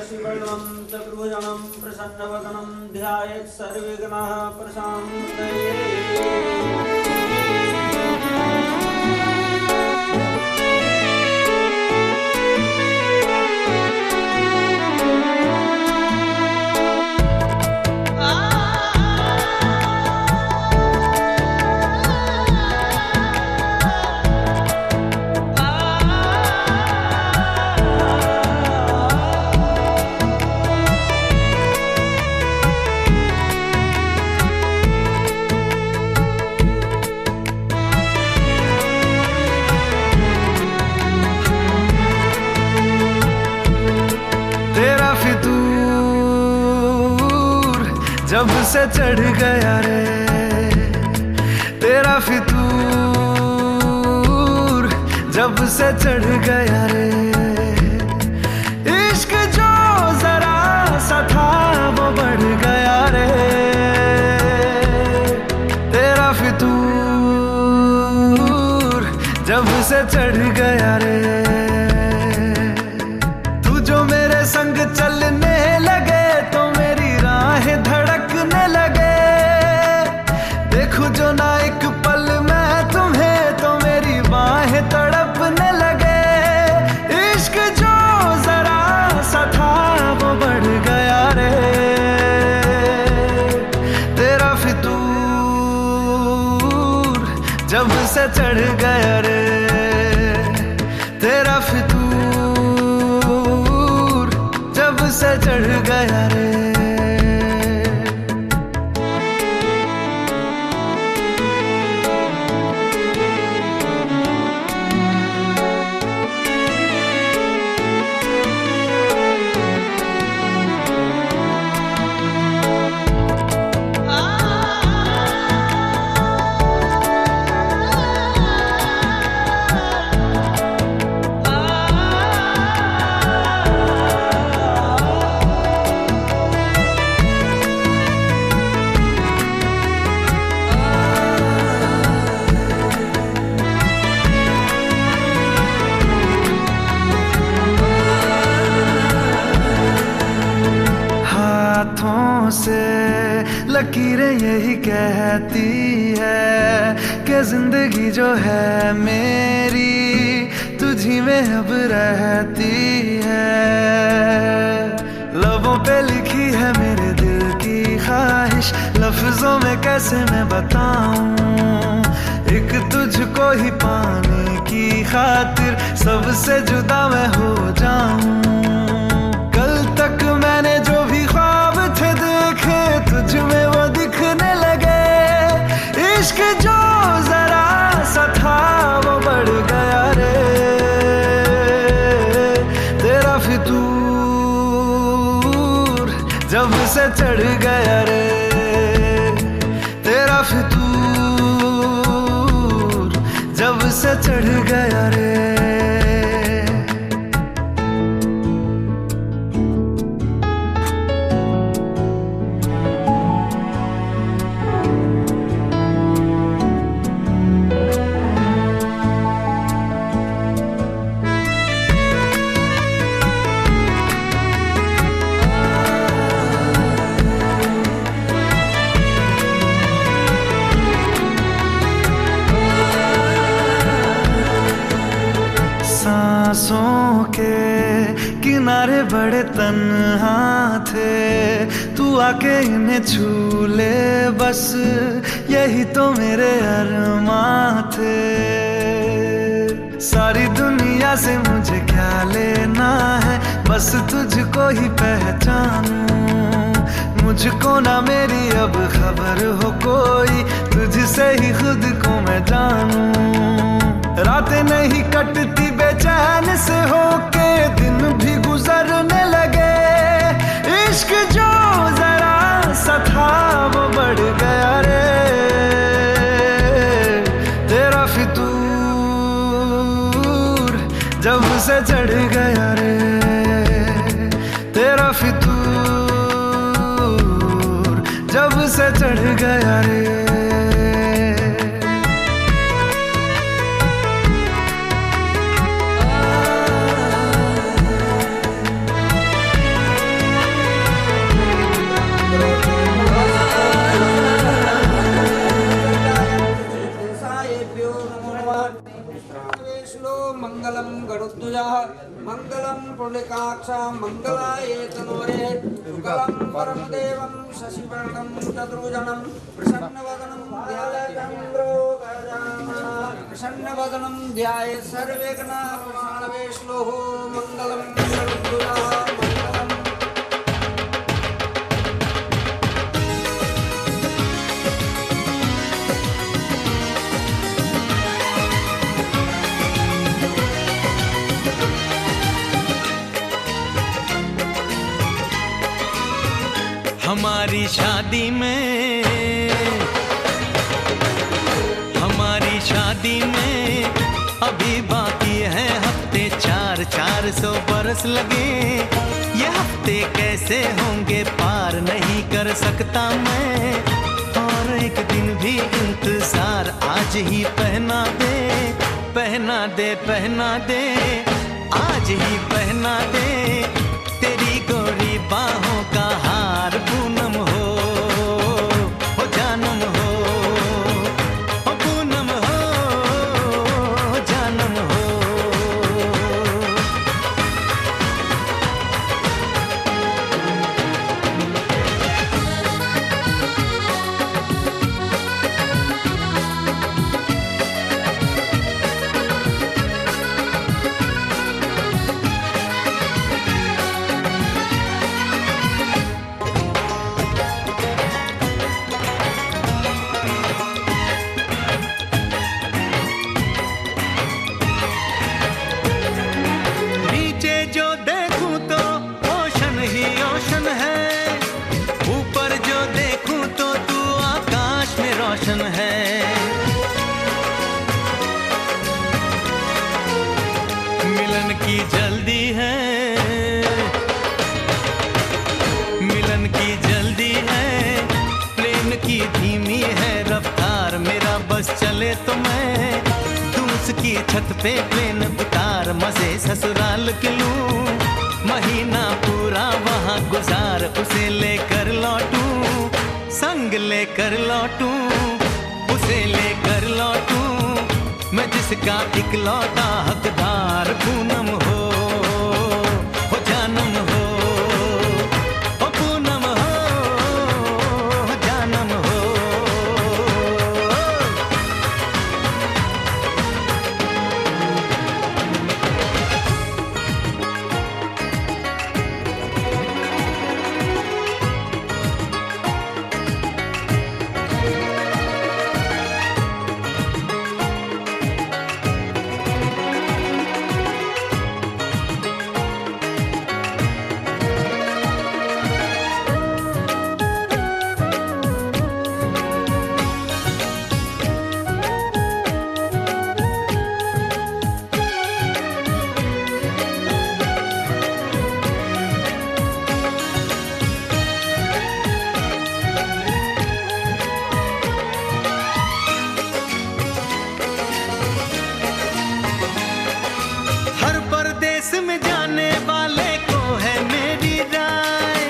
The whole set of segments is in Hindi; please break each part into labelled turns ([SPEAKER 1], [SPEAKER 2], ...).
[SPEAKER 1] शशिवर्णं चतुर्भुजं प्रसन्नवदनं ध्यायेत् सर्वविघ्नाः प्रशान्तये।
[SPEAKER 2] जब से चढ़ गया रे तेरा फितूर, जब से चढ़ गया रे इश्क जो जरा सा था वो बढ़ गया रे तेरा फितूर, जब से चढ़ गया रे। तू जो मेरे संग चलने लगे तो मेरी राहें धड़कने लगे, देखूं जो ना एक पल मैं तुम्हें तो मेरी बाहें तड़पने लगे। इश्क जो जरा सा था वो बढ़ गया रे तेरा फितूर, जब से चढ़ गया रे तेरा फितूर, जब से चढ़ गया रे। हाथों से लकीरें यही कहती है कि जिंदगी जो है मेरी तुझी में अब रहती है। लबों पे लिखी है मेरे दिल की ख्वाहिश, लफ्जों में कैसे मैं बताऊं, एक तुझको ही पाने की खातिर सबसे जुदा मैं हो जाऊं। कल तक मैंने जो भी ख्वाब थे देखे तुझ में वो दिखने लगे, इश्क जो जरा सा था वो बढ़ गया रे तेरा फितूर, जब से चढ़ गया रे तेरा फितूर, जब से चढ़ गया रे। सांसों के किनारे बड़े तन्हा थे, तू आके इन्हें छू ले बस यही तो मेरे अरमां थे। सारी दुनिया से मुझे क्या लेना है, बस तुझको ही पहचानूं, मुझको ना मेरी अब खबर हो कोई, तुझसे ही खुद को मैं जानूं। रातें नहीं कटती बेचैन से होके दिन भी गुजरने लगे, इश्क जो जरा सा था वो बढ़ गया रे तेरा फितूर, जब से चढ़ गया रे तेरा फितूर, जब से चढ़ गया रे।
[SPEAKER 1] वस्तुजः मङ्गलं पुण्डिकाक्षां मङ्गलाय तनोरे शुक्लं परमदेवं शशिवर्णं चतुर्भुजं प्रसन्नवदनं प्रसन्नवदनं ध्यायेत् सर्वविघ्नोपशान्तये श्लोको मङ्गलं वस्तुजः मङ्गलं।
[SPEAKER 2] हमारी शादी में अभी बाकी है हफ्ते 400 बरस लगे। ये हफ्ते कैसे होंगे पार नहीं कर सकता मैं, और एक दिन भी इंतजार आज ही पहना दे, पहना दे, पहना दे, आज ही पहना दे तेरी गोरी बाहों का हार पूनम हो जानम हो, पूनम हो जानम हो। मिलन की जल्दी है, प्लेन की धीमी है रफ्तार, मेरा बस चले तो मैं दूं उसकी छत पे प्लेन उतार, मजे ससुराल के लूं, महीना पूरा वहाँ गुजार, उसे लेकर लौटूं, संग लेकर लौटूं, उसे लेकर लौटूं, मैं जिसका इकलौता हकदार पूनम हो जानम हो, पूनम हो जानम हो। में जाने वाले को है मेरी राय,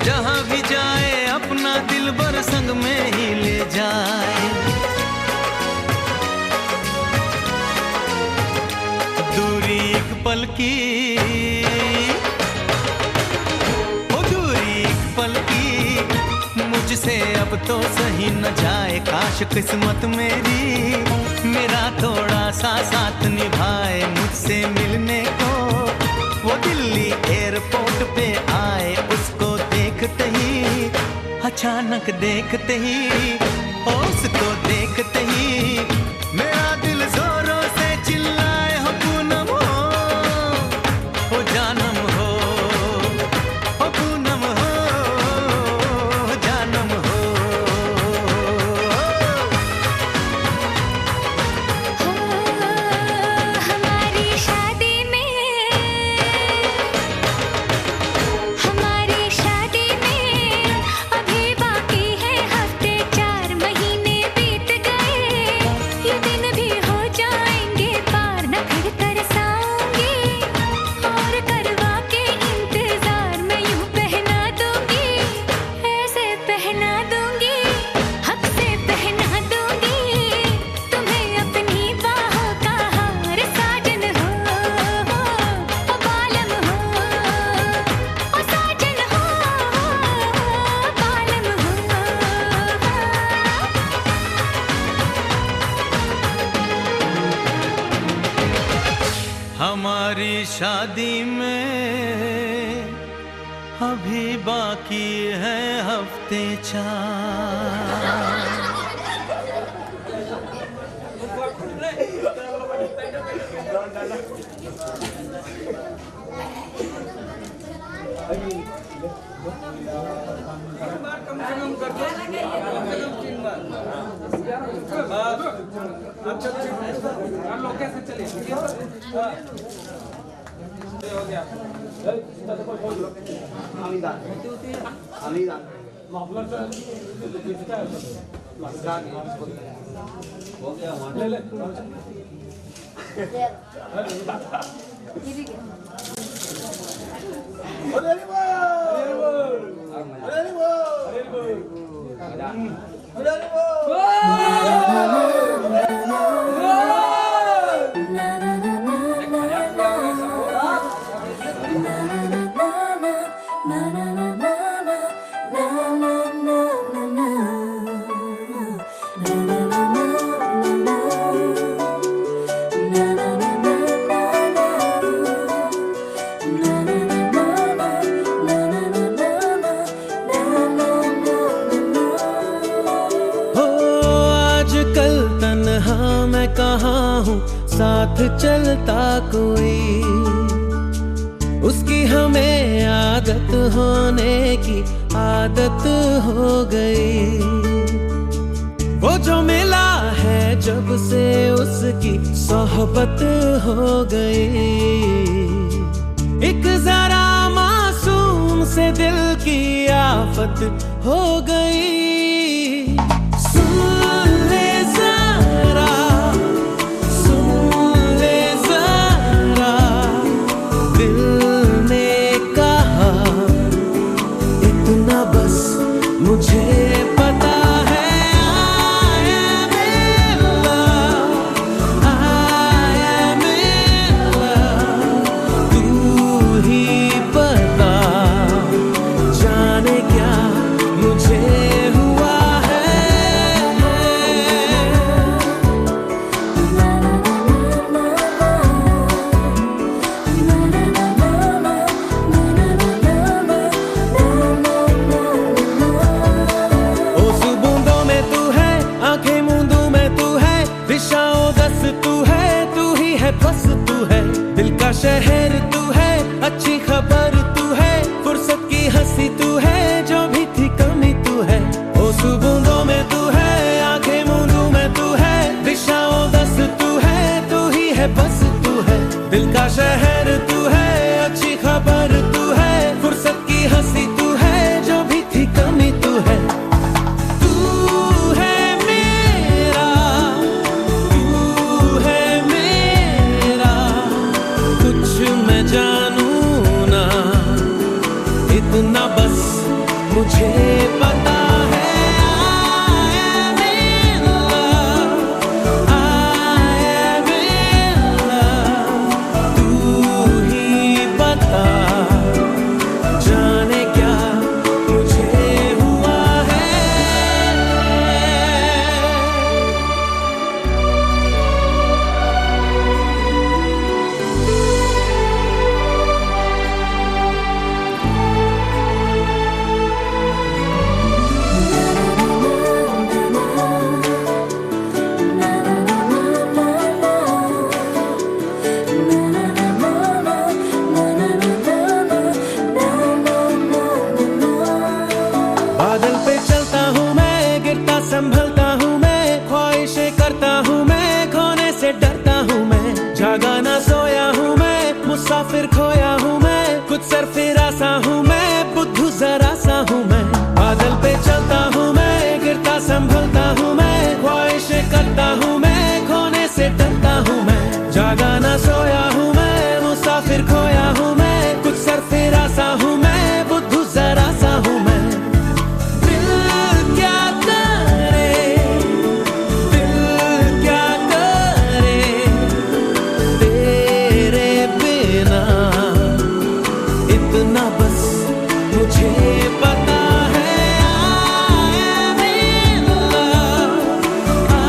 [SPEAKER 2] जहां भी जाए अपना दिलबर संग में ही ले जाए, दूरी एक पल की, ओ दूरी एक पल की, मुझसे अब तो सही न जाए, काश किस्मत मेरी मेरा थोड़ा सा साथ निभाए, मुझसे मिलने को वो दिल्ली एयरपोर्ट पे आए, उसको देखते ही अचानक देखते ही, उसको देखते ही मेरा दिल जोरों से चिल्लाए, हो पूनम हो जानम हो, पूनम हो जानम हो। शादी में अभी बाकी है हफ्ते 4। साथ चलता कोई, उसकी हमें आदत होने की आदत हो गई। वो जो मिला है जब से उसकी सोहबत हो गई। एक जरा मासूम से दिल की आफत हो गई। मुझे पता है I am in love, तू ही बता जाने क्या मुझे हुआ है। बस तू है दिल का शहर, तू है अच्छी खबर, तू है फुर्सत की हंसी, तू है जो भी थी कमी, तू है ओ सुबूंदों में, तू है आंखें मूंदों में, तू है दिशाओं दस, तू है तू ही है बस तू है दिल का शहर, तू है अच्छी खबर, तू है फुर्सत की हंसी, तू है जो भी थी कमी, तू है। इतना बस मुझे पता है I am in love, I am in love, तू ही बता जाने क्या मुझे हुआ है। बादल पे चलता हूँ मैं, गिरता संभलता हूँ मैं, ख्वाहिशें करता हूँ मैं, खोने से डरता हूँ मैं, जागा ना सोया हूँ मैं, मुसाफिर खोया हूँ मैं, कुछ सरफिरा सा हूँ मैं, बुद्धू जरा सा हूँ मैं। बादल पे चलता हूँ मैं, गिरता संभलता हूँ मैं, ख्वाहिशें करता हूँ मैं, खोने से डरता हूँ मैं, जागा ना सोया हूँ मैं, मुसाफिर खोया हूँ मैं, कुछ सरफिरा सा हूँ मैं, बुद्धू जरा सा हूँ मैं। इतना बस मुझे पता है I am in love, I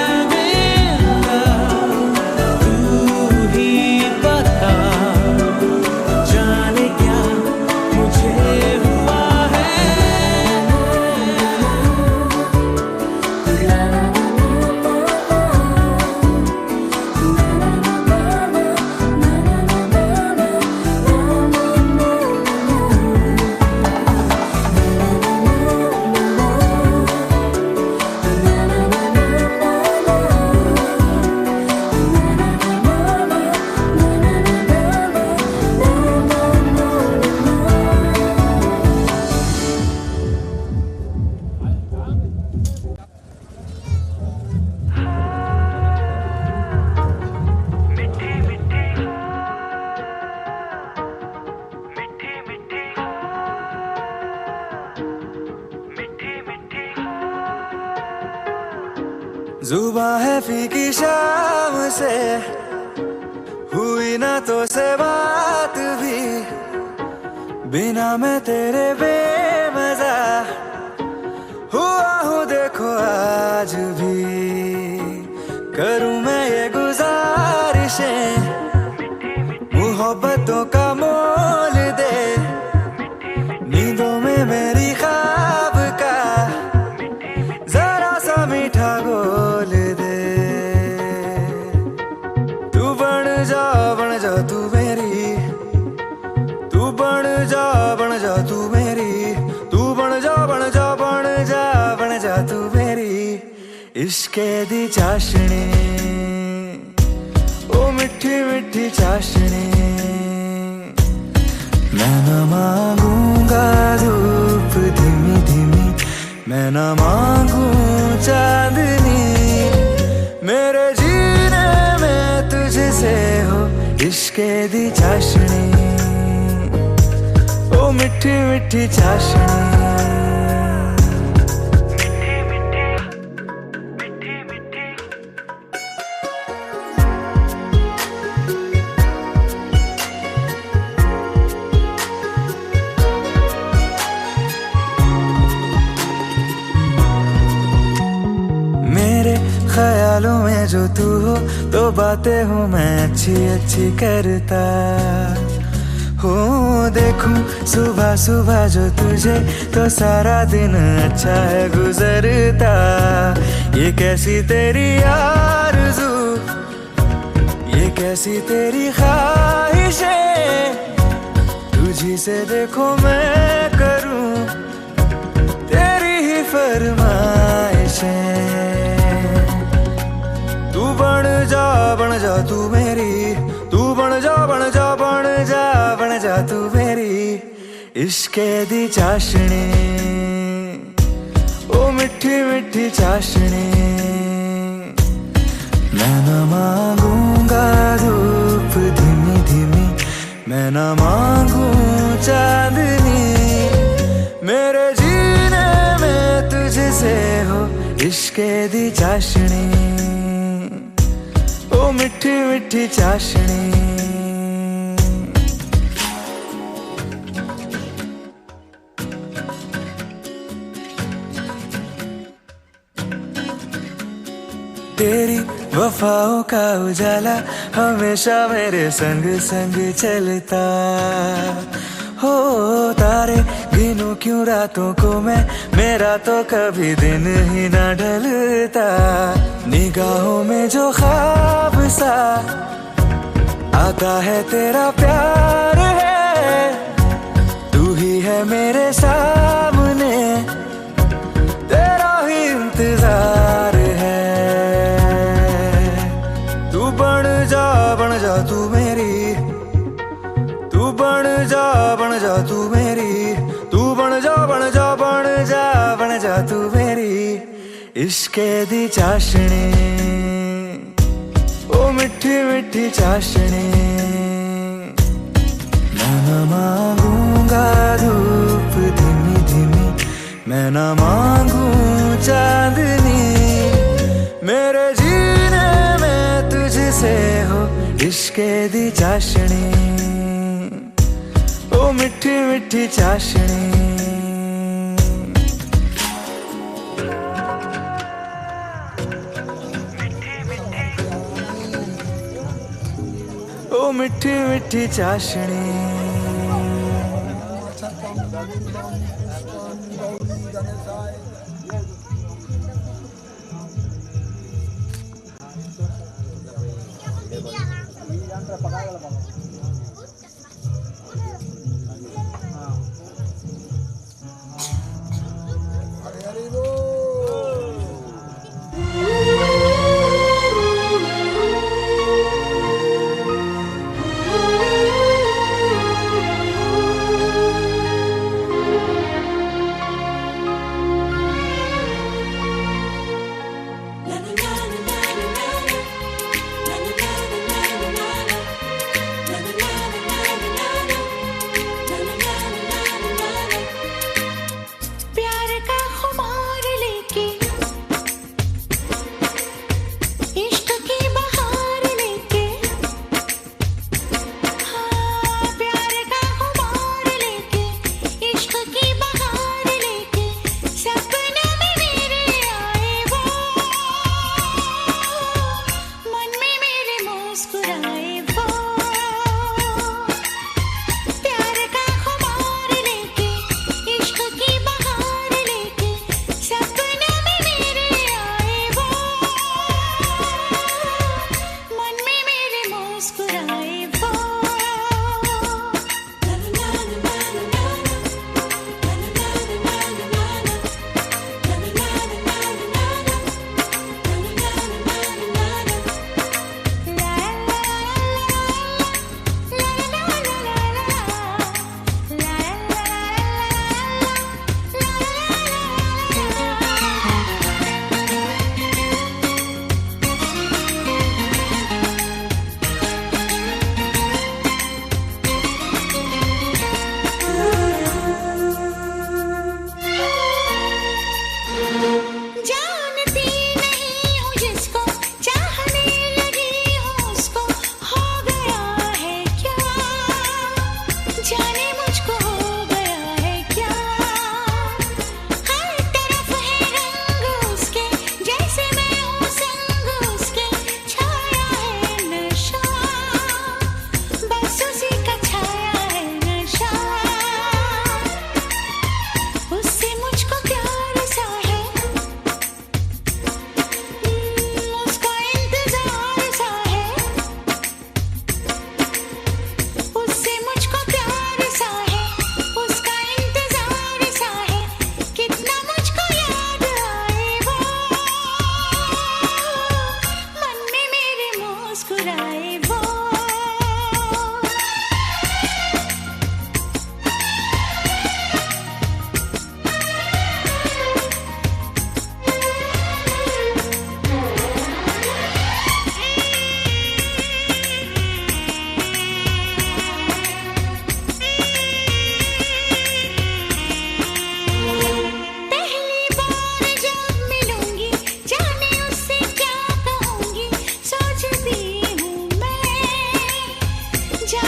[SPEAKER 2] am in love, तू ही बता जुबां है फीकी शाम से, हुई ना तो से बात भी, बिना मैं तेरे बेमजा हुआ हूँ देखो आज भी। करूँ मैं ये गुजारिशें, मोहब्बतों का मोल दे, नींदों में मेरी ख्वाब का जरा सा मीठा घोल दे। तू बन जा तू मेरी, तू बन जा तू मेरी, तू बन जा तू मेरी। इश्के दी चाशनी, ओ मिठी मिठी चाशनी, मैं न मांगूंगा धूप धीमी धीमी, मैं न मांगू चांदनी, मेरे जीने में तुझसे हो इश्के दी चाशनी, ओ मिठी मिठी चाशनी। ख्यालों में जो तू हो तो बातें हूँ मैं अच्छी अच्छी करता हो। देखूं सुबह सुबह जो तुझे तो सारा दिन अच्छा है गुजरता। ये कैसी तेरी आरज़ू, ये कैसी तेरी ख्वाहिशें, तुझी से देखो मैं करूं तेरी ही फरमाइशें। तू बन जा तू मेरी, तू बन जा तू मेरी। इश्के दी चाशनी, ओ मिठी मिठी चाशनी, मैं न मांगूंगा धूप धीमी धीमी, मैं न मांगू चांदनी, मेरे जीने में तुझसे हो इश्के दी चाशनी, ओ मिठी मिठी चाशनी। तेरी वफाओं का उजाला हमेशा मेरे संग संग चलता हो। तारे गिनूं क्यों रातों को मैं, मेरा तो कभी दिन ही ना ढलता। निगाहों में जो ख्वाब सा आता है तेरा प्यार है, तू ही है मेरे सामने, तेरा ही इंतजार है। तू बन जा तू मेरी, तू बन जा तू मेरी, तू बन जा तू मेरी। इश्के दी चाशनी, ओ मिठी मिठी चाशनी, मैं न मांगूंगा धूप धीमी धीमी, मैं न मांगू चांदनी, मेरे जीने में तुझसे हो इश्के दी चाशनी, ओ मिठी मिठी चाशनी। ओ मिठी मिठी चाशनी।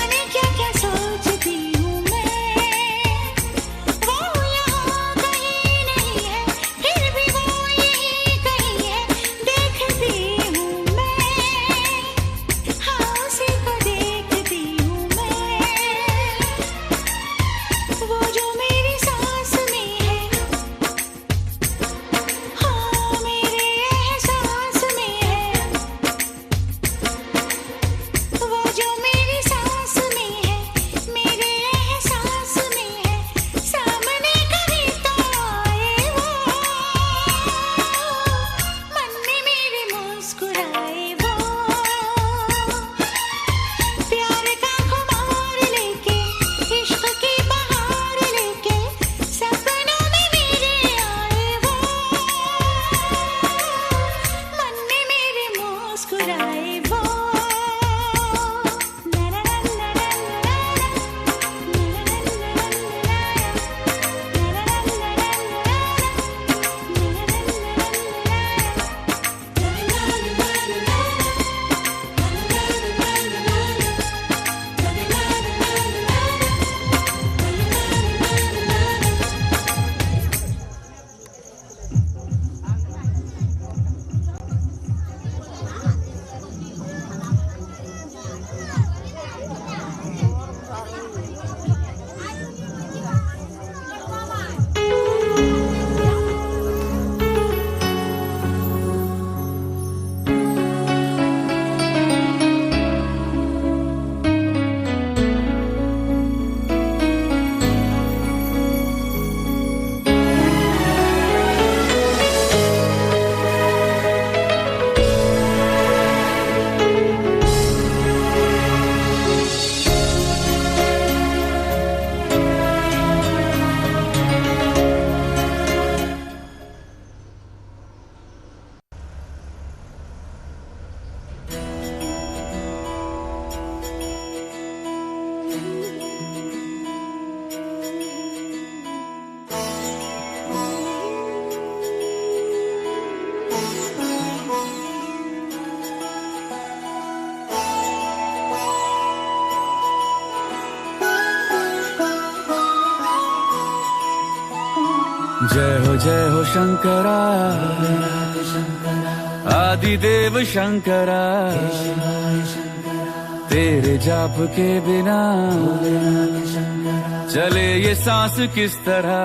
[SPEAKER 3] जाने क्या क्या सोचती हूँ मैं, वो यहाँ कहीं नहीं है, फिर भी वो यहीं कहीं है, देखती हूँ मैं, हाँ उसी को देखती हूँ मैं, वो जो मेरी सांस में है, हाँ मेरे एहसास में है, वो जो मेरी सांस में है, मेरे एहसास में है, सामने कभी तो आए वो, मन में मेरे मुस्कुराए वो, प्यार का खुमार लेके, इश्क की बहार लेके, सपनों में मेरे आए वो, मन में मेरे मुस्कुराए वो, ला ला ला ला ला
[SPEAKER 4] जय हो शंकरा, आदिदेव शंकरा, तेरे जाप के बिना चले ये सांस किस तरह,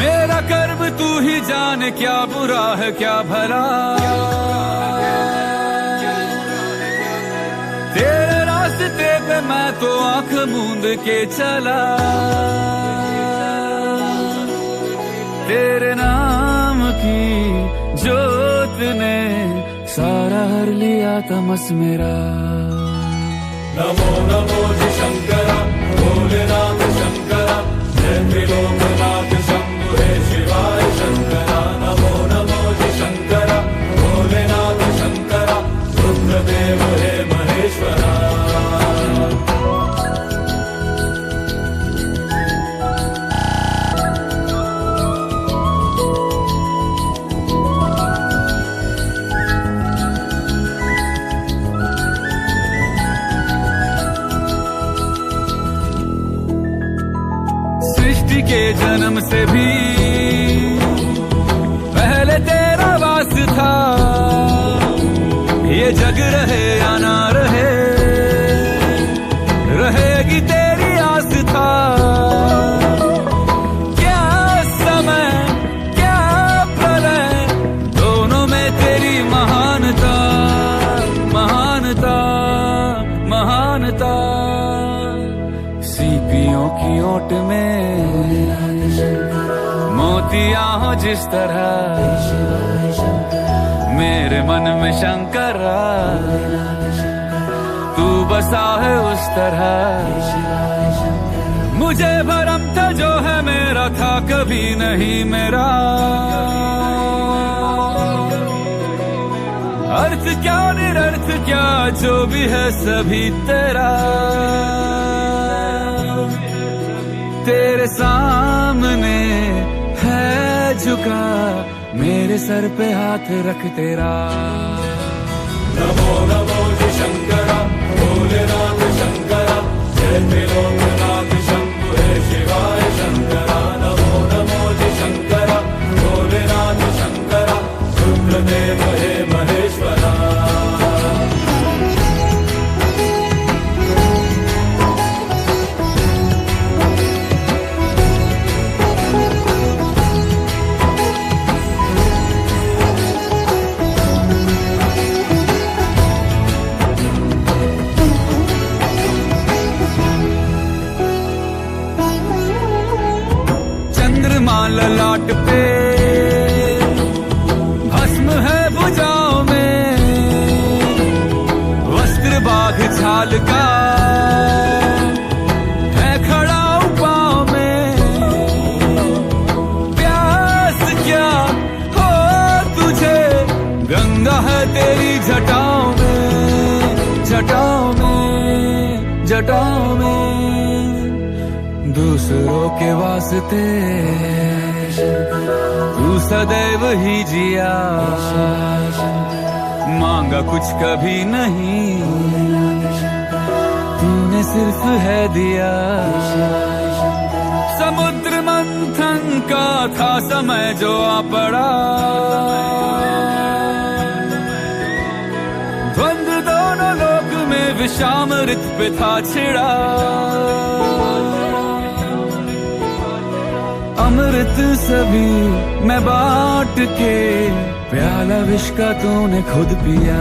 [SPEAKER 4] मेरा कर्म तू ही जाने, क्या बुरा है क्या भला, तेरे रास्ते पे मैं तो आंख मूंद के चला, तेरे नाम की जोत ने सारा हर लिया तमस मेरा।
[SPEAKER 5] नमो नमो जी शंकरा, भोलेनाथ शंकरा, जय त्रिलोकनाथ शंभु हे शिवाय शंकरा। नमो नमो जी शंकरा, भोलेनाथ शंकरा, रुद्रदेव हे महेश्वरा।
[SPEAKER 4] के जन्म से भी पहले तेरा वास था, ये जग रहे या ना रहे, रहेगी तेरी आस था। क्या समय क्या प्रलय, दोनों में तेरी महानता महानता महानता। सीपियों की ओट में मोतियां हो जिस तरह, मेरे मन में शंकरा तू बसा है उस तरह। मुझे भरम था जो है मेरा था कभी नहीं मेरा, अर्थ क्या निरर्थ क्या जो भी है सभी तेरा। तेरे सामने है झुका मेरे सर पे हाथ रख तेरा।
[SPEAKER 5] नमो नमो जी शंकरा, भोलेनाथ
[SPEAKER 4] ललाट पे, भस्म है भुजाओं में, वस्त्र बाघ छाल का है खड़ा पाँव में। प्यास क्या हो तुझे, गंगा है तेरी जटाओं में, जटाओं में, जटाओं में। दूसरों के वास्ते तू सदैव ही जिया, मांगा कुछ कभी नहीं, तूने सिर्फ है दिया। समुद्र मंथन का था समय जो आ पड़ा, द्वंद्व दोनों लोक में विषामृत पे था छिड़ा। अमृत सभी मैं बांट के, प्याला विष का तूने खुद पिया।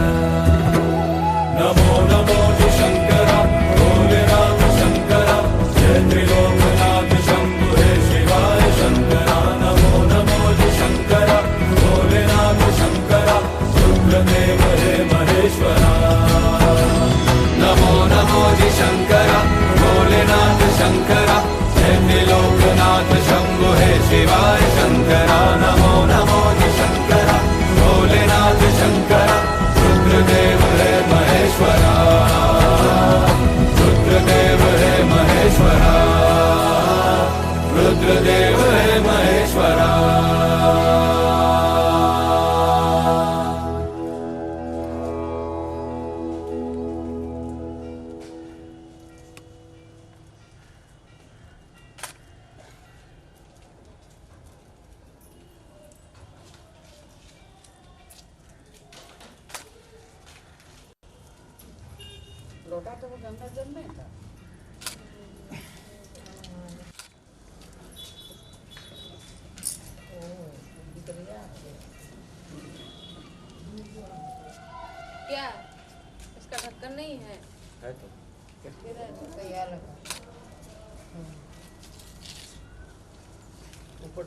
[SPEAKER 5] नमो नमो जी शंकरा, भोलेनाथ शंकरा, जय त्रिलोकनाथ शंभु हे शिवाय शंकरा। नमो नमो जी शंकरा, भोलेनाथ शंकरा, रुद्रदेव हे महेश्वरा। नमो नमो जी शंकरा, भोलेनाथ शंकरा, जय त्रिलोकनाथ शंभु हे शिवाय शंकरा। नमो नमो जी शंकरा, भोलेनाथ शंकरा, रुद्रदेव हे महेश्वरा, रुद्रदेव हे महेश्वरा, रुद्रदेव हे महेश्वरा।
[SPEAKER 6] लोटा तो वो गंगा जल में था।
[SPEAKER 7] क्या इसका ढक्कन नहीं है?
[SPEAKER 6] है तो तैयार लगा ऊपर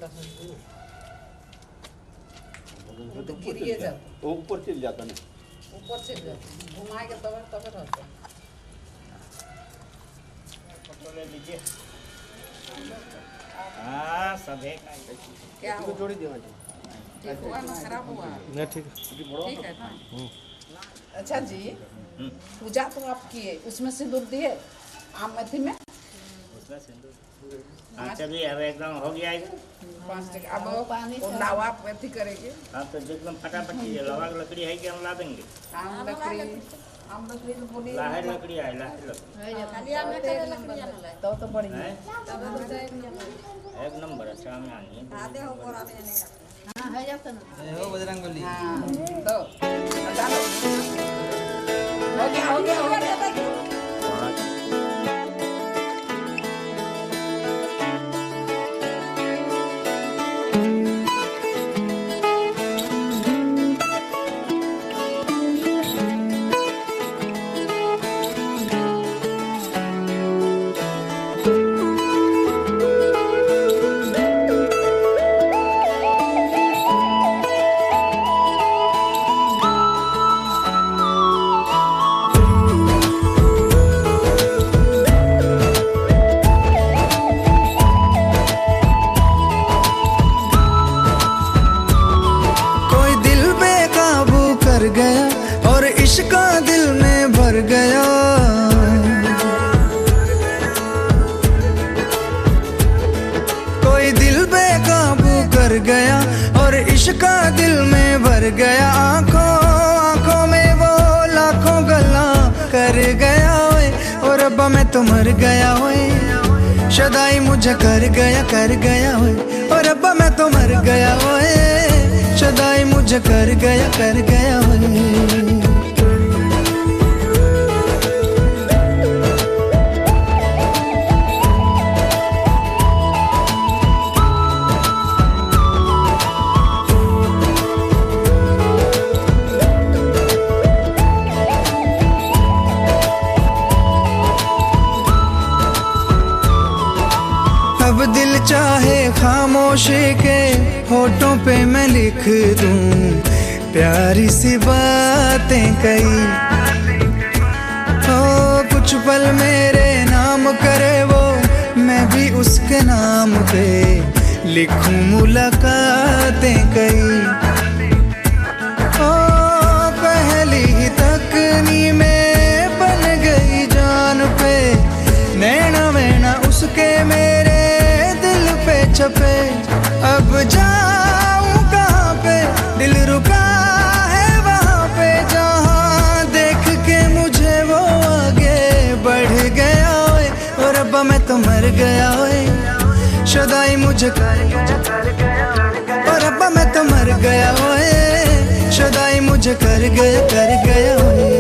[SPEAKER 6] तो गिरिए जाता,
[SPEAKER 8] ऊपर चल जाता ना,
[SPEAKER 6] ऊपर से घुमाएगा तब तब रहता।
[SPEAKER 9] ले लीजिए। हाँ सब एक
[SPEAKER 6] क्या हुआ?
[SPEAKER 8] जोड़ी देना
[SPEAKER 6] ठीक हुआ ना खराब हुआ?
[SPEAKER 8] नहीं ठीक
[SPEAKER 6] ठीक है ना। अच्छा जी, पूजा तो आप किए, उसमें सिंदूर दिए आमती में?
[SPEAKER 9] उसमें सिंदूर। हाँ चलिए अब एकदम हो गया है।
[SPEAKER 6] 5 टका। अब वो लावा अथी करेंगे।
[SPEAKER 9] हाँ तो एकदम फटाफट कीजिए। लवा की लकड़ी है कि हम ला देंगे?
[SPEAKER 6] आम लकड़ी तो बोलिए।
[SPEAKER 9] लाहे लकड़ी है, लाहे लकड़ी
[SPEAKER 6] तो बढ़िया
[SPEAKER 9] है। एक नंबर है, सामने आनी है।
[SPEAKER 6] हाँ है जाता ना।
[SPEAKER 1] हो बजरंगबली।
[SPEAKER 6] हाँ तो डालो। हो गया।
[SPEAKER 2] गया और इश्क दिल में भर गया। आंखों में वो लाखों गल्ला कर गया ओए, और रब्बा मैं तो मर गया ओए। शदाई मुझे कर गया ओए, और रब्बा मैं तो मर गया ओए। शदाई मुझे कर गया ओए। अब दिल चाहे खामोशी के होठों पे मैं लिख दूं प्यारी सी बातें कई। ओ कुछ पल मेरे नाम करे वो, मैं भी उसके नाम पे लिखूं मुलाकातें कई। ओ पहली ही तकनी में बन गई जान पे, नैना वैना उसके मेरे दिल पे छपे। अब जाऊं कहाँ पे, दिल रुका है वहाँ पे जहाँ देख के मुझे वो आगे बढ़ गया ओए। और रब्बा मैं तो मर गया ओए, शुदाई मुझे कर गया। और रब्बा मैं तो मर गया ओए, शुदाई मुझे कर गया ओए।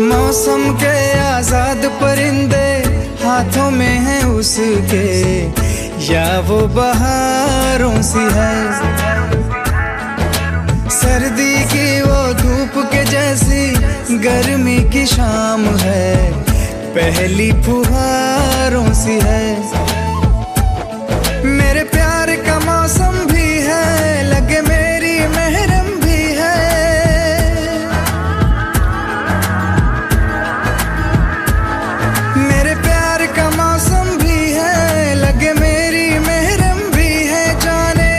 [SPEAKER 2] मौसम के आजाद परिंदे हाथों में हैं उसके, या वो बहारों सी है। सर्दी की वो धूप के जैसी गर्मी की शाम है, पहली फुहारों सी है। मेरे प्यार का मौसम भी है, लगे मेरी महरम भी है। मेरे प्यार का मौसम भी है, लगे मेरी महरम भी है। जाने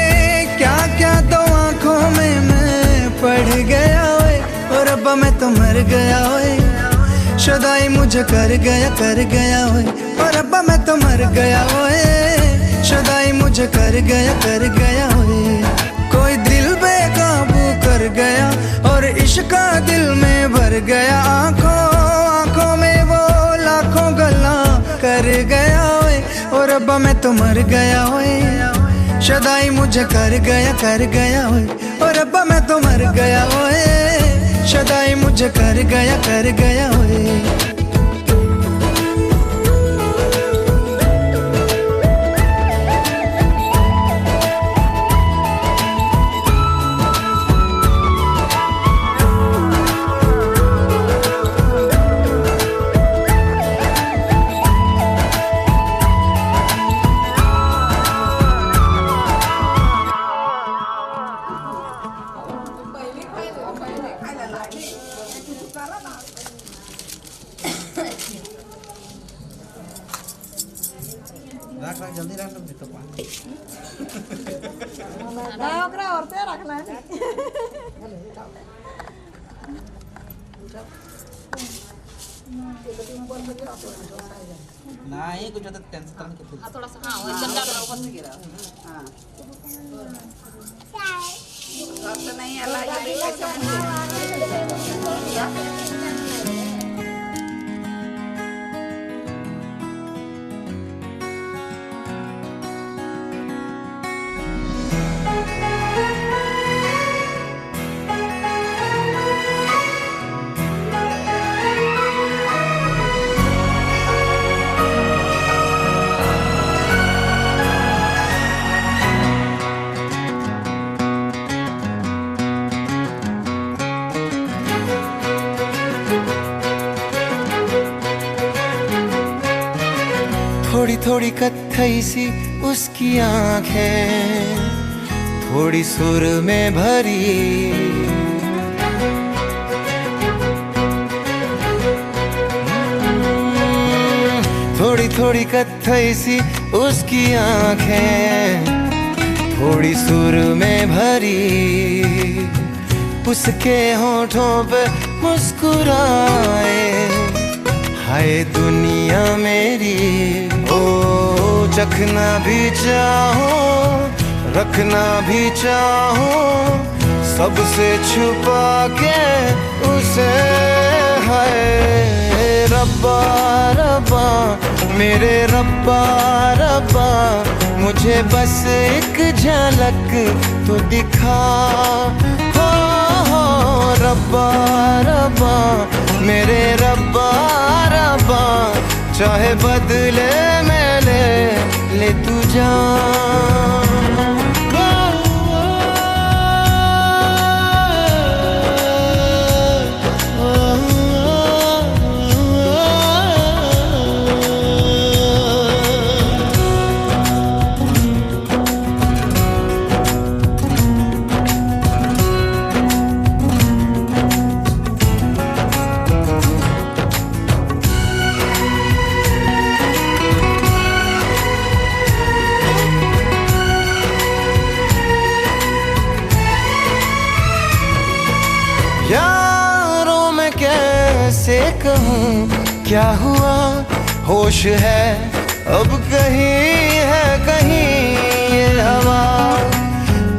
[SPEAKER 2] क्या क्या तो आंखों में मैं पढ़ गया ओए। और रब्बा मैं तो मर गया ओए, शुदाई मुझे कर गया ओए। और रब्बा मैं तो मर गया ओए, शुदाई मुझे कर गया ओए। कोई दिल बेकाबू कर गया और इश्क दिल में भर गया। आंखों में वो लाखों गल्ला कर गया ओए। और रब्बा मैं तो मर गया ओए, शुदाई मुझे कर गया ओए। और रब्बा मैं तो मर गया ओए, शुदाई मुझे कर गया ओए।
[SPEAKER 1] जल्दी रख लो तो पानी
[SPEAKER 6] और पे रखना है।
[SPEAKER 1] नहीं कुछ तो टेंशन के
[SPEAKER 7] थोड़ा सा हाँ एकदम डालो ऊपर से गिरा।
[SPEAKER 6] हाँ तो नहीं अल्लाह
[SPEAKER 2] थोड़ी थोड़ी कत्थई सी उसकी आंखें, थोड़ी सुर में भरी। थोड़ी थोड़ी कत्थई सी उसकी आंखें, थोड़ी सुर में भरी। उसके होठों पे मुस्कुराए, हाय दुनिया मेरी। ओ चखना भी चाहो, रखना भी चाहो, सबसे छुपा के उसे। हाय रब्बा रब्बा मेरे रब्बा रब्बा, मुझे बस एक झलक तो दिखा। हो रब्बा रब्बा बदले में ले तू जान। यारों में कैसे कहूँ क्या हुआ, होश है अब कहीं है कहीं ये हवा।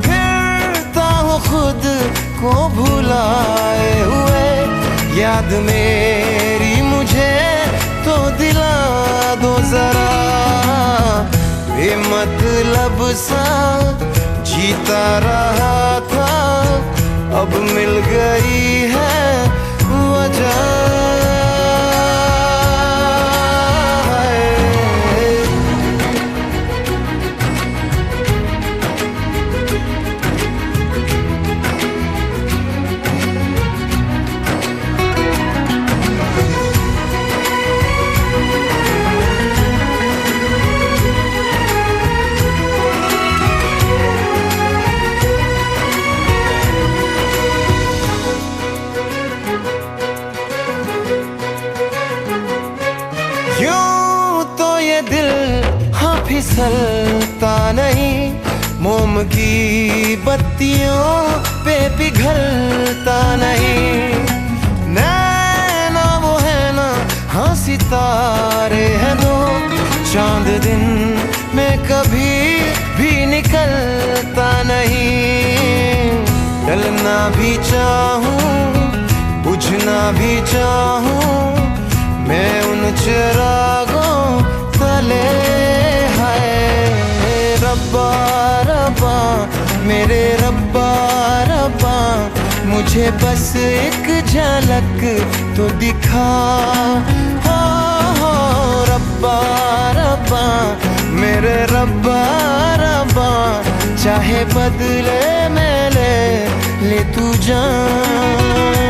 [SPEAKER 2] फिरता हूँ खुद को भुलाए हुए, याद मेरी मुझे तो दिला दो जरा। बेमतलब सा जीता रहा था, अब मिल गई है वजह। फिसलता नहीं, मोम की बत्तियों पे पिघलता नहीं। नैना वो है ना, हाँ सितारे हैं दो, चांद दिन में कभी भी निकलता नहीं। डलना भी चाहूँ बुझना भी चाहूँ, मैं उन चिरागों तले। रब्बा रब्बा मेरे रब्बा रब्बा, मुझे बस एक झलक तो दिखा। हो रब्बा रब्बा मेरे रब्बा रब्बा, चाहे बदले में ले तू जान।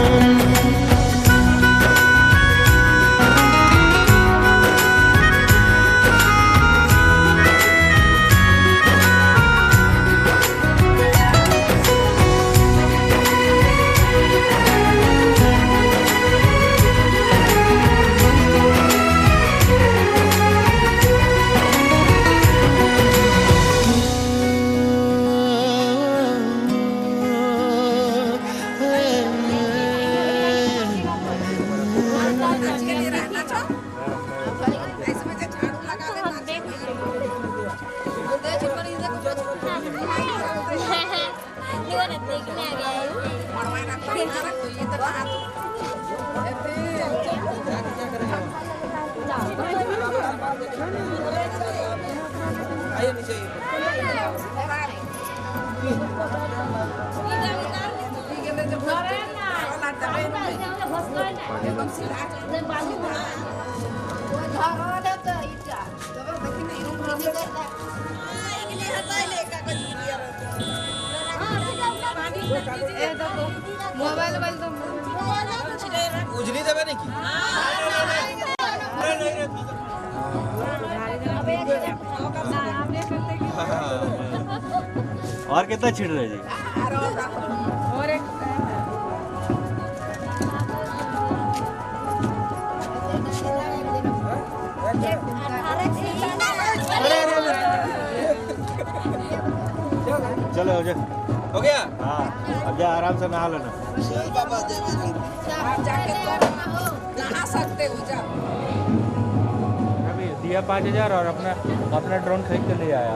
[SPEAKER 7] मोबाइल
[SPEAKER 1] उजली देवे नहीं की
[SPEAKER 9] और कितना छिड़ रहे जी?
[SPEAKER 7] और एक
[SPEAKER 9] चलो हो जा,
[SPEAKER 1] हो गया।
[SPEAKER 9] हाँ अब जा आराम से नहा लेना।
[SPEAKER 1] बाबा देवी
[SPEAKER 6] जाके नहा सकते हो, जा।
[SPEAKER 4] अभी दिया 5000 और अपना ड्रोन खरीद के ले आया।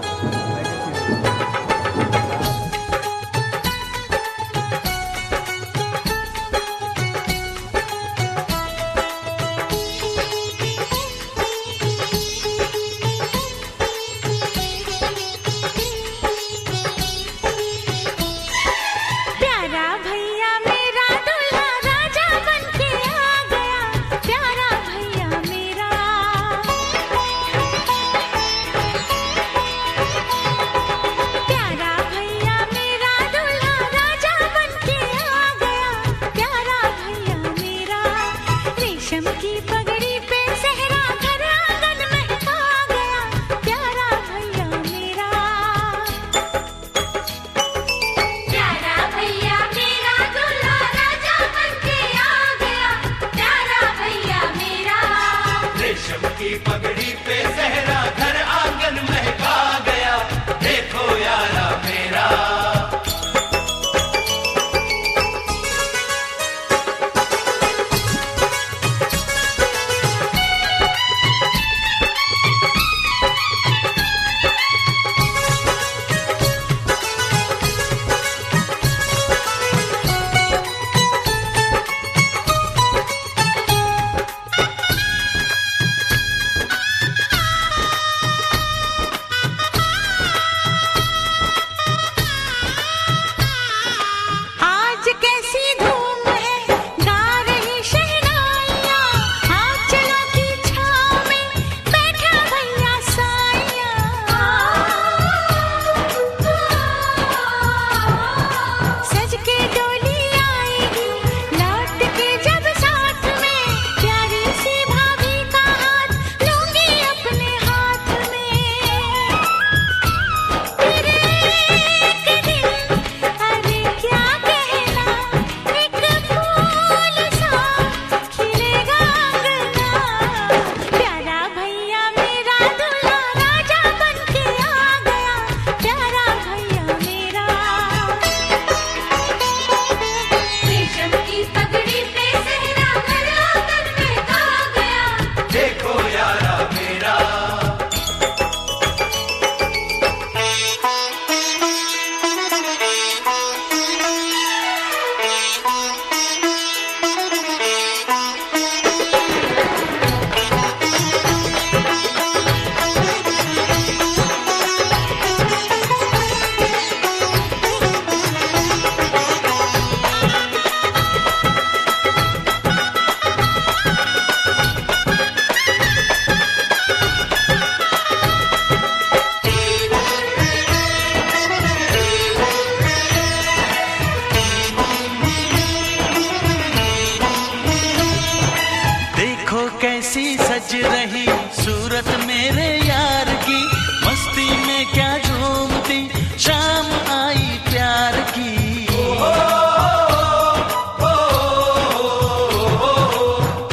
[SPEAKER 2] सज रही सूरत मेरे यार की, मस्ती में क्या झूमती शाम आई प्यार की।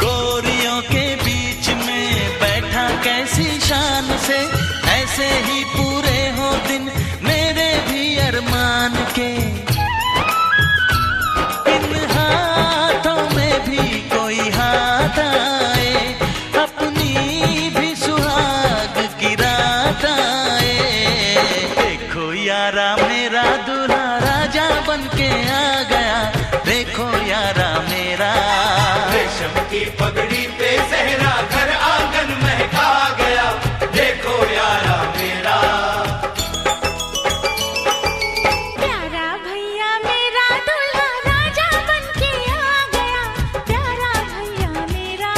[SPEAKER 2] गोरियों के बीच में बैठा कैसी शान से, ऐसे ही पूरे हो दिन मेरे भी अरमान के। इन हाथों में भी कोई हाथ आए, अपनी भी सुहाग की रात आए। देखो यारा मेरा दूल्हा राजा बन के आ गया, देखो यारा मेरा।
[SPEAKER 5] रेशम की पगड़ी पे सहरा घर आंगन महका गया, देखो यारा मेरा।
[SPEAKER 3] प्यारा भैया मेरा दूल्हा राजा बन के आ गया, प्यारा भैया मेरा।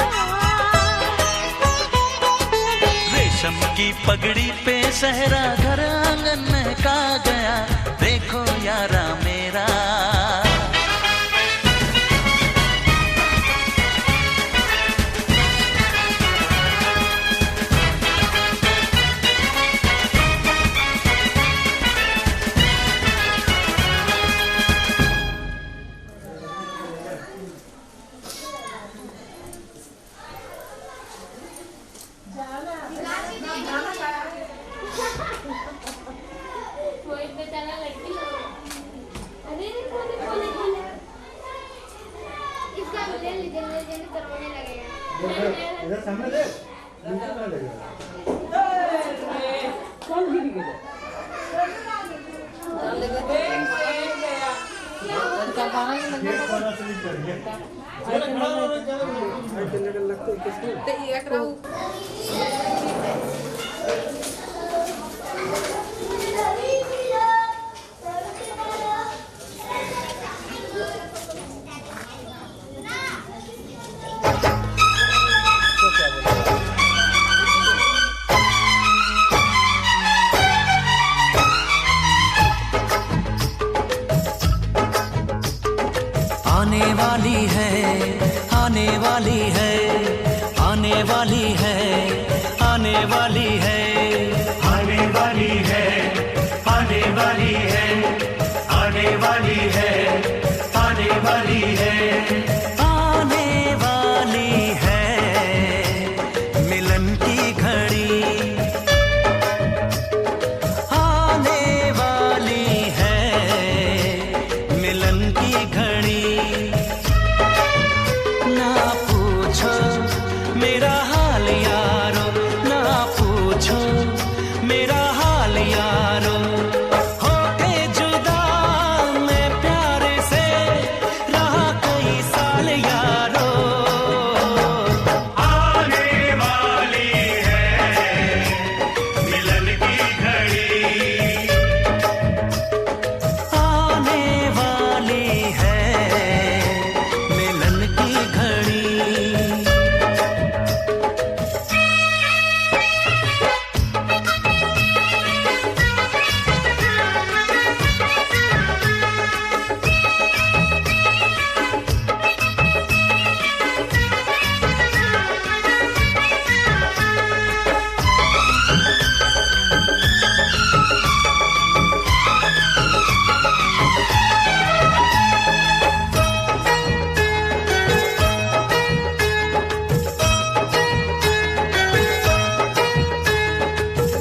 [SPEAKER 2] रेशम की पगड़ी पे सहरा घर आंगन महका गया, देखो यारा मेरा। आने वाली है, आने वाली है, आने वाली है, आने वाली है,
[SPEAKER 5] आने वाली है, आने वाली है, आने वाली है, आने वाली है।
[SPEAKER 2] आने वाली है मिलन की घड़ी, आने वाली है मिलन की घड़ी। ना पूछो मेरा हाल यारो, ना पूछो मेरा हाल यारो। होके जुदा मैं प्यारे से रहा कई साल यारो।
[SPEAKER 5] आने वाली है मिलन की घड़ी,
[SPEAKER 2] आने वाली है मिलन की घड़ी।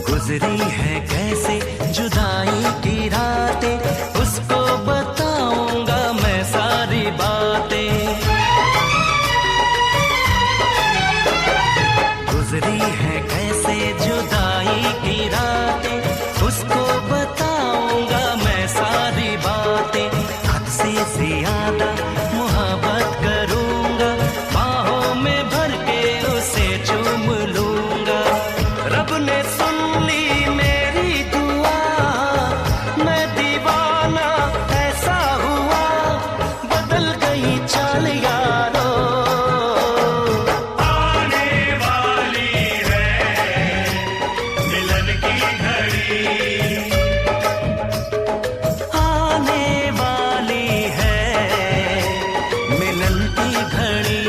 [SPEAKER 2] गुजरी है कैसे जुदाई की रातें, उसको बताऊंगा मैं सारी बातें। गुजरी है कैसे जुदाई की रातें, उसको बताऊंगा मैं सारी बातें। हद से ज्यादा मोहब्बत करूंगा, बाहों में भर के उसे चूम लूंगा। रब ने सुन ली मेरी दुआ, मैं दीवाना ऐसा हुआ, बदल गई चाल यारो।
[SPEAKER 5] आने वाली है मिलन की घड़ी,
[SPEAKER 2] आने वाली है मिलन की घड़ी।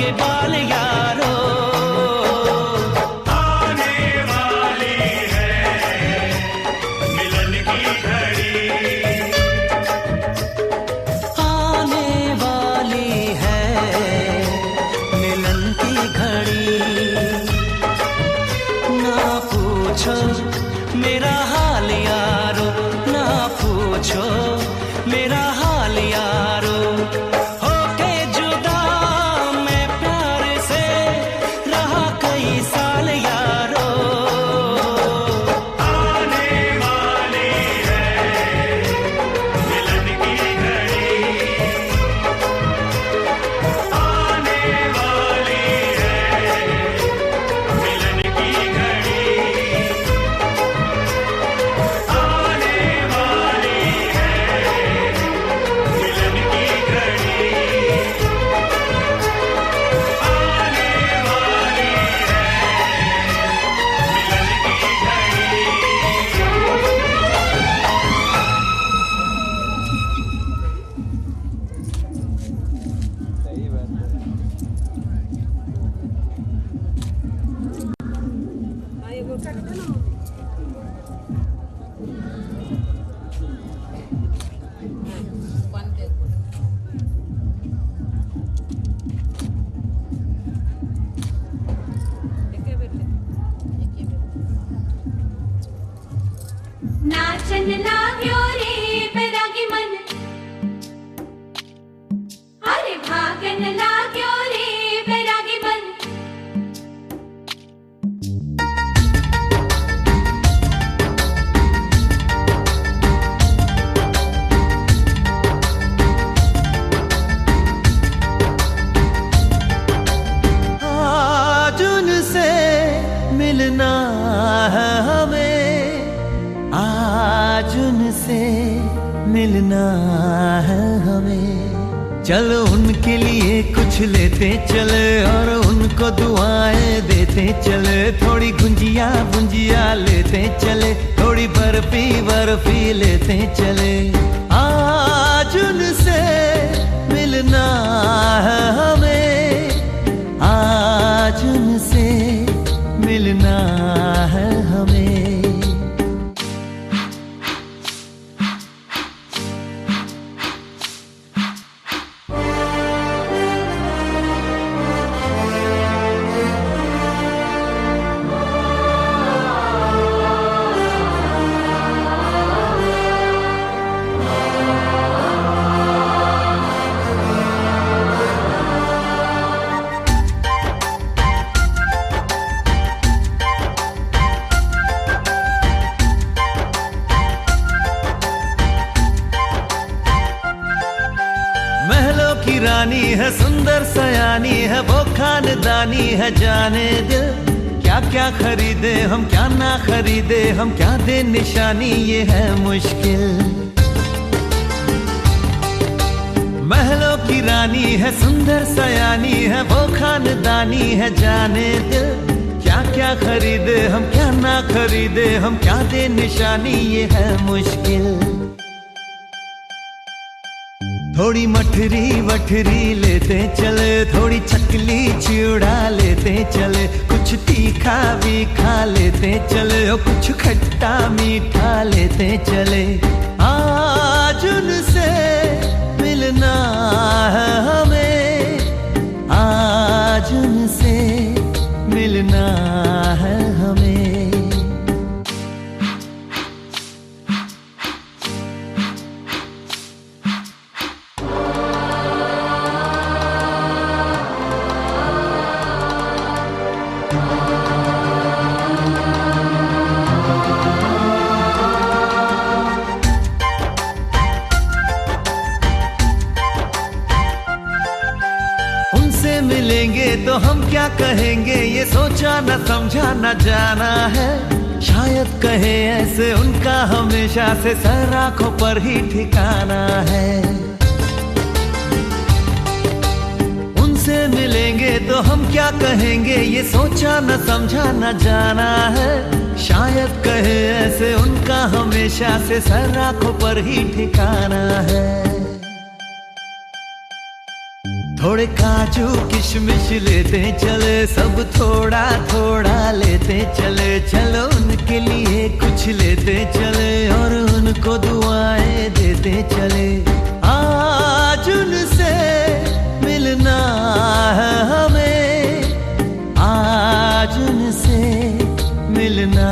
[SPEAKER 8] होंगे बाल यारो।
[SPEAKER 5] आने वाली है मिलन की घड़ी,
[SPEAKER 8] आने वाली है मिलन की घड़ी। ना पूछो मेरा हाल यारो, ना पूछो मेरा हाल यारो। होके जुदा मैं प्यार से रहा कई साल यारो।
[SPEAKER 5] आने वाली है मिलन की घड़ी, आने वाली है मिलन की घड़ी, आने वाली है मिलन की घड़ी, आने वाली
[SPEAKER 3] नाचन लाग्यो रे बैरागी मन, अरे भागन लाग्यो रे बैरागी मन।
[SPEAKER 2] आज उनसे मिलना है हमें, आज उनसे मिलना है हमें। चलो उनके लिए कुछ लेते चले और उनको दुआएं देते चले। थोड़ी गुंजिया गुंजिया लेते चले, थोड़ी बर्फी बर्फी लेते चले। आज उनसे मिलना है हमें, आज उनसे मिलना है हमें। महलों की रानी है, सुंदर सयानी है, वो खानदानी है। जाने दिल क्या क्या खरीदे हम, क्या ना खरीदे हम, क्या दे निशानी, ये है मुश्किल। महलों की रानी है, सुंदर सयानी है, वो खानदानी है। जाने दिल क्या क्या खरीदे हम, क्या ना खरीदे हम, क्या दे निशानी, ये है मुश्किल। थोड़ी मठरी वठरी लेते चले, थोड़ी चकली चिड़ा लेते चले। कुछ तीखा भी खा लेते चले, और कुछ खट्टा मीठा लेते चले। आज उनसे मिलना है हमें, आज उनसे मिलना है हमें। उनसे मिलेंगे तो हम क्या कहेंगे, ये सोचा न समझा न जाना है। शायद कहे ऐसे उनका हमेशा से सर आंखों पर ही ठिकाना है। उनसे मिलेंगे तो हम क्या कहेंगे, ये सोचा न समझा न जाना है। शायद कहे ऐसे उनका हमेशा से सर आंखों पर ही ठिकाना है। थोड़े काजू किशमिश लेते चले, सब थोड़ा थोड़ा लेते चले। चलो उनके लिए कुछ लेते चले और उनको दुआएं देते चले। आज उनसे मिलना है हमें, आज उनसे मिलना